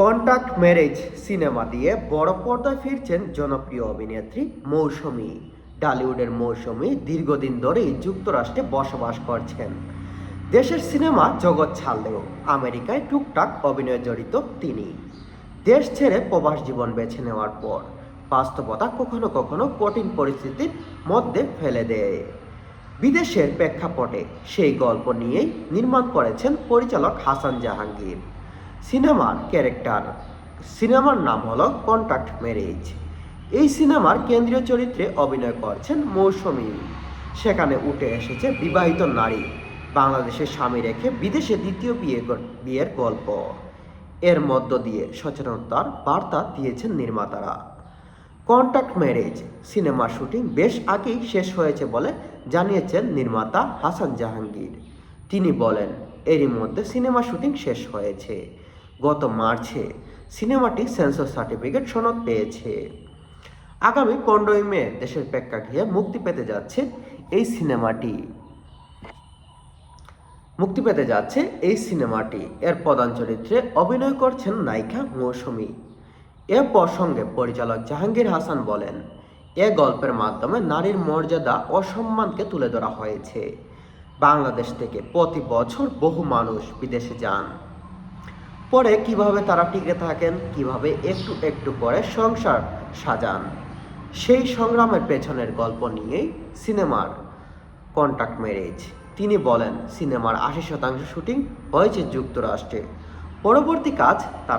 Contact marriage cinema দিয়ে বড় পর্দায় ফিরছেন জনপ্রিয় অভিনেত্রী মৌসুমী। টলিউডের মৌসুমী দীর্ঘদিন ধরেই যুক্তরাষ্ট্রে বসবাস করছেন। দেশের সিনেমা জগৎ ছাড়লেও আমেরিকায় টুকটাক অভিনয়ে জড়িত তিনি। দেশ ছেড়ে প্রবাস জীবন বেছে নেওয়ার পর বাস্তবতা কখনো কখনো কঠিন পরিস্থিতির মধ্যে ফেলে দেয়। বিদেশের প্রেক্ষাপটে সেই গল্প নিয়েই নির্মাণ করেছেন পরিচালক হাসান জাহাঙ্গীর। সিনেমার নাম হলো কন্ট্যাক্ট ম্যারেজ। এই সিনেমার কেন্দ্রীয় চরিত্রে অভিনয় করছেন মৌসুমী। সেখানে উঠে এসেছে বিবাহিত নারী বাংলাদেশের স্বামী রেখে বিদেশে দ্বিতীয় বিয়ের গল্প। এর মধ্য দিয়ে সচেতনতার বার্তা দিয়েছেন নির্মাতারা। কন্ট্যাক্ট ম্যারেজ সিনেমার শুটিং বেশ আগেই শেষ হয়েছে বলে জানিয়েছেন নির্মাতা হাসান জাহাঙ্গীর। তিনি বলেন, এরই মধ্যে সিনেমা শুটিং শেষ হয়েছে। গত মার্চে সিনেমাটি সেন্সর সার্টিফিকেট সনদ পেয়েছে। আগামী 15ই মে দেশের প্রেক্ষাগৃহে মুক্তি পেতে যাচ্ছে এই সিনেমাটি। এর প্রধান চরিত্রে অভিনয় করছেন নায়িকা মৌসুমী। এ প্রসঙ্গে পরিচালক জাহাঙ্গীর হাসান বলেন, এ গল্পের মাধ্যমে নারীর মর্যাদা ও সম্মানকে তুলে ধরা হয়েছে। বাংলাদেশ থেকে প্রতি বছর বহু মানুষ বিদেশে যান, পরে কিভাবে তারা টিকে থাকেন, কিভাবে একটু একটু করে সংসার সাজান, সেই সংগ্রামের পেছনের গল্প নিয়েই সিনেমার কন্ট্যাক্ট ম্যারেজ। তিনি বলেন, সিনেমার 80% শুটিং হয়েছে যুক্তরাষ্ট্রে। পরবর্তী কাজ তারা